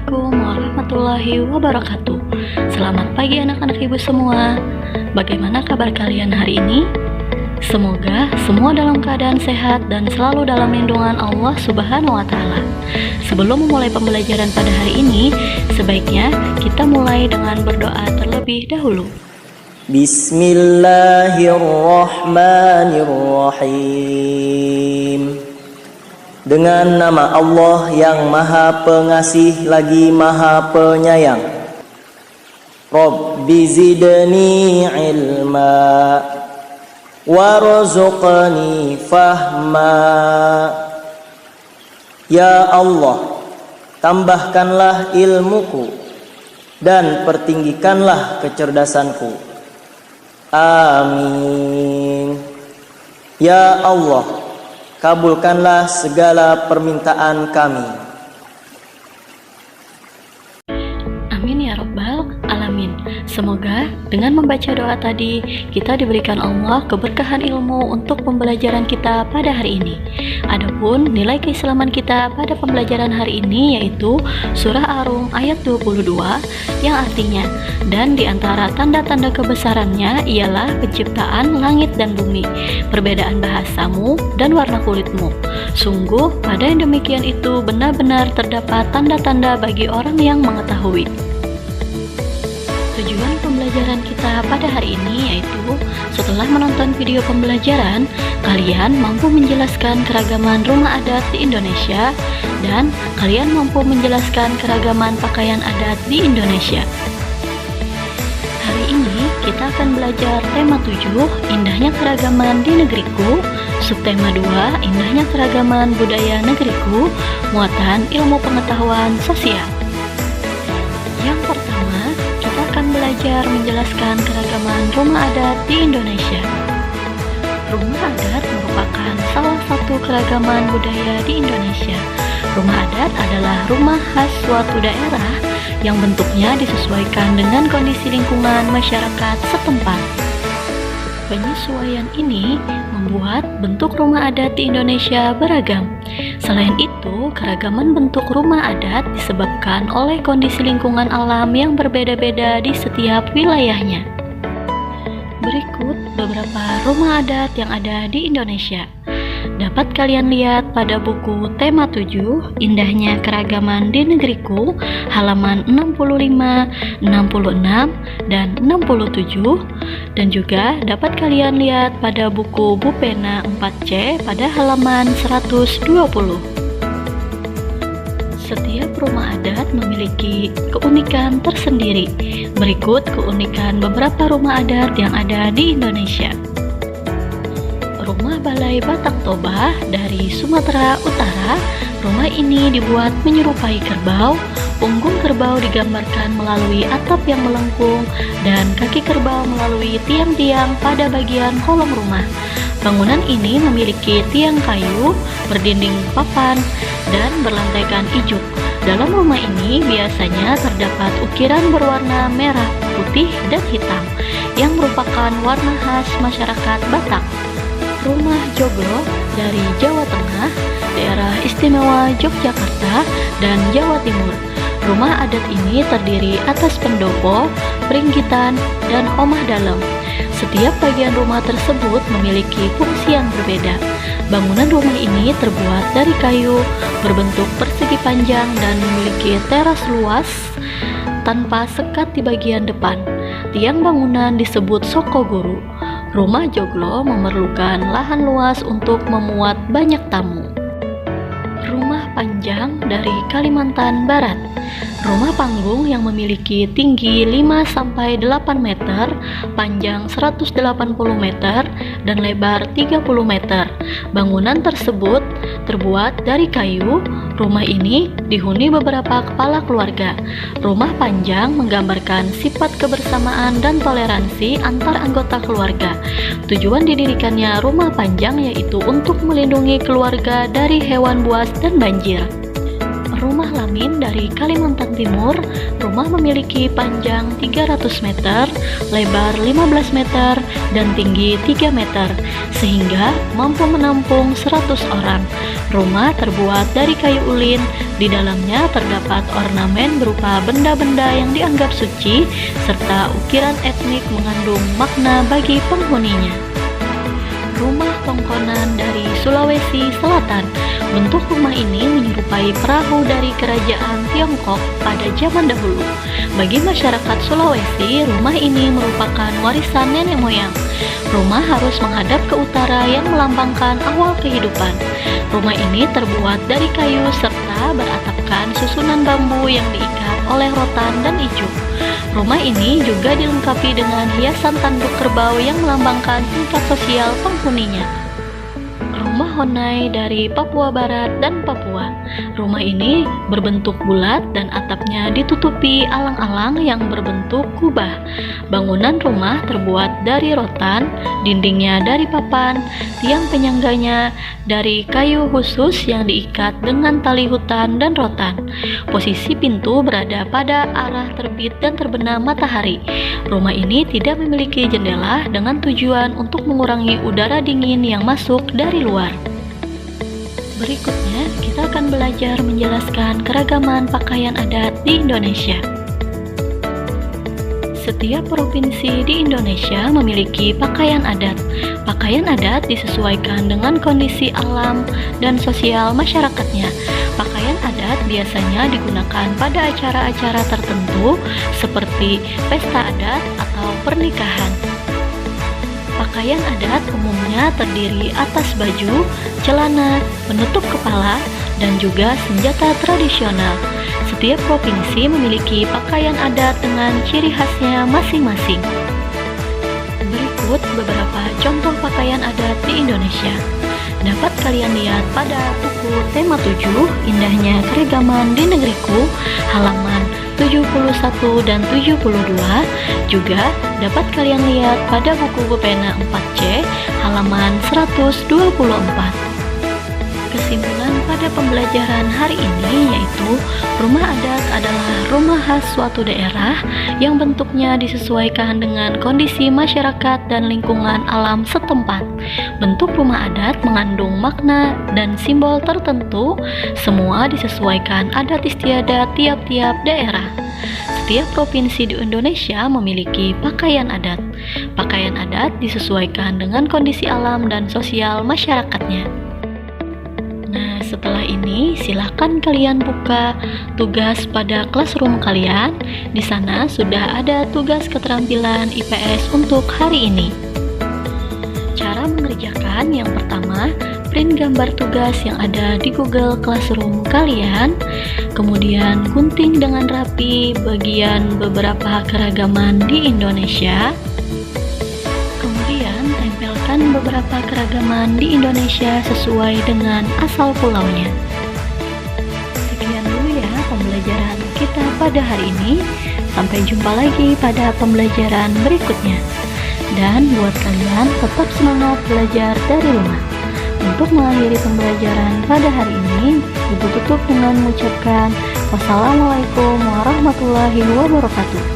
Assalamualaikum warahmatullahi wabarakatuh. Selamat pagi anak-anak ibu semua. Bagaimana kabar kalian hari ini? Semoga semua dalam keadaan sehat dan selalu dalam lindungan Allah Subhanahu wa Ta'ala. Sebelum memulai pembelajaran pada hari ini, sebaiknya kita mulai dengan berdoa terlebih dahulu. Bismillahirrahmanirrahim. Dengan nama Allah yang Maha Pengasih lagi Maha Penyayang. Rabbi zidni ilma warzuqni fahma. Ya Allah, tambahkanlah ilmuku dan pertinggikanlah kecerdasanku. Amin. Ya Allah, kabulkanlah segala permintaan kami. Amin ya Rabbal Alamin. Semoga dengan membaca doa tadi, kita diberikan Allah keberkahan ilmu untuk pembelajaran kita pada hari ini. Adapun nilai keislaman kita pada pembelajaran hari ini yaitu Surah Ar-Rum ayat 22 yang artinya, dan di antara tanda-tanda kebesarannya ialah penciptaan langit dan bumi, perbedaan bahasamu dan warna kulitmu. Sungguh pada yang demikian itu benar-benar terdapat tanda-tanda bagi orang yang mengetahui. Tujuan pembelajaran kita pada hari ini yaitu setelah menonton video pembelajaran, kalian mampu menjelaskan keragaman rumah adat di Indonesia dan kalian mampu menjelaskan keragaman pakaian adat di Indonesia. Hari ini kita akan belajar tema 7, indahnya keragaman di negeriku, subtema 2, indahnya keragaman budaya negeriku, muatan ilmu pengetahuan sosial. Yang pertama, kita akan belajar menjelaskan keragaman rumah adat di Indonesia. Rumah adat merupakan salah satu keragaman budaya di Indonesia. Rumah adat adalah rumah khas suatu daerah yang bentuknya disesuaikan dengan kondisi lingkungan masyarakat setempat. Penyesuaian ini membuat bentuk rumah adat di Indonesia beragam. Selain itu, keragaman bentuk rumah adat disebabkan oleh kondisi lingkungan alam yang berbeda-beda di setiap wilayahnya. Berikut beberapa rumah adat yang ada di Indonesia. Dapat kalian lihat pada buku tema 7, Indahnya Keragaman di Negeriku, halaman 65, 66, dan 67, dan juga dapat kalian lihat pada buku Bupena 4C pada halaman 120. Setiap rumah adat memiliki keunikan tersendiri. Berikut keunikan beberapa rumah adat yang ada di Indonesia. Rumah Balai Batak Toba dari Sumatera Utara. Rumah ini dibuat menyerupai kerbau. Punggung kerbau digambarkan melalui atap yang melengkung dan kaki kerbau melalui tiang-tiang pada bagian kolong rumah. Bangunan ini memiliki tiang kayu, berdinding papan, dan berlantaikan ijuk. Dalam rumah ini biasanya terdapat ukiran berwarna merah, putih, dan hitam yang merupakan warna khas masyarakat Batak. Rumah Joglo dari Jawa Tengah, daerah istimewa Yogyakarta, dan Jawa Timur. Rumah adat ini terdiri atas pendopo, peringgitan, dan omah dalam. Setiap bagian rumah tersebut memiliki fungsi yang berbeda. Bangunan rumah ini terbuat dari kayu, berbentuk persegi panjang, dan memiliki teras luas tanpa sekat di bagian depan. Tiang bangunan disebut sokoguru. Rumah joglo memerlukan lahan luas untuk memuat banyak tamu. Rumah panjang dari Kalimantan Barat. Rumah panggung yang memiliki tinggi 5-8 meter, panjang 180 meter, dan lebar 30 meter. Bangunan tersebut terbuat dari kayu. Rumah ini dihuni beberapa kepala keluarga. Rumah panjang menggambarkan sifat kebersamaan dan toleransi antar anggota keluarga. Tujuan didirikannya rumah panjang yaitu untuk melindungi keluarga dari hewan buas dan banjir. Rumah Lamin dari Kalimantan Timur. Rumah memiliki panjang 300 meter, lebar 15 meter, dan tinggi 3 meter, sehingga mampu menampung 100 orang. Rumah terbuat dari kayu ulin. Di dalamnya terdapat ornamen berupa benda-benda yang dianggap suci, serta ukiran etnik mengandung makna bagi penghuninya. Rumah tongkonan dari Sulawesi Selatan. Bentuk rumah ini menyerupai perahu dari kerajaan Tiongkok pada zaman dahulu. Bagi masyarakat Sulawesi, rumah ini merupakan warisan nenek moyang. Rumah harus menghadap ke utara yang melambangkan awal kehidupan. Rumah ini terbuat dari kayu serta beratapkan susunan bambu yang diikat oleh rotan dan ijuk. Rumah ini juga dilengkapi dengan hiasan tanduk kerbau yang melambangkan tingkat sosial penghuninya. Rumah Honai dari Papua Barat dan Papua. Rumah ini berbentuk bulat dan atapnya ditutupi alang-alang yang berbentuk kubah. Bangunan rumah terbuat dari rotan, dindingnya dari papan, tiang penyangganya dari kayu khusus yang diikat dengan tali hutan dan rotan. Posisi pintu berada pada arah terbit dan terbenam matahari. Rumah ini tidak memiliki jendela dengan tujuan untuk mengurangi udara dingin yang masuk dari luar. Berikutnya, kita akan belajar menjelaskan keragaman pakaian adat di Indonesia. Setiap provinsi di Indonesia memiliki pakaian adat. Pakaian adat disesuaikan dengan kondisi alam dan sosial masyarakatnya. Pakaian adat biasanya digunakan pada acara-acara tertentu seperti pesta adat atau pernikahan. Pakaian adat umumnya terdiri atas baju, celana, penutup kepala, dan juga senjata tradisional. Setiap provinsi memiliki pakaian adat dengan ciri khasnya masing-masing. Berikut beberapa contoh pakaian adat di Indonesia. Dapat kalian lihat pada buku tema 7, Indahnya Keragaman di Negeriku, halaman 71 dan 72. Juga dapat kalian lihat pada buku pena 4C, halaman 124. Kesimpulan pada pembelajaran hari ini yaitu rumah adat adalah rumah khas suatu daerah yang bentuknya disesuaikan dengan kondisi masyarakat dan lingkungan alam setempat. Bentuk rumah adat mengandung makna dan simbol tertentu, semua disesuaikan adat istiadat tiap-tiap daerah. Setiap provinsi di Indonesia memiliki pakaian adat. Pakaian adat disesuaikan dengan kondisi alam dan sosial masyarakatnya. Nah, setelah ini silahkan kalian buka tugas pada classroom kalian. Di sana sudah ada tugas keterampilan IPS untuk hari ini. Cara mengerjakan yang pertama, print gambar tugas yang ada di Google Classroom kalian. Kemudian gunting dengan rapi bagian beberapa keragaman di Indonesia. Kemudian tempelkan beberapa keragaman di Indonesia sesuai dengan asal pulaunya. Sekian dulu ya pembelajaran kita pada hari ini. Sampai jumpa lagi pada pembelajaran berikutnya. Dan buat kalian tetap semangat belajar dari rumah. Untuk mengakhiri pembelajaran pada hari ini, Ibu tutup dengan mengucapkan wassalamualaikum warahmatullahi wabarakatuh.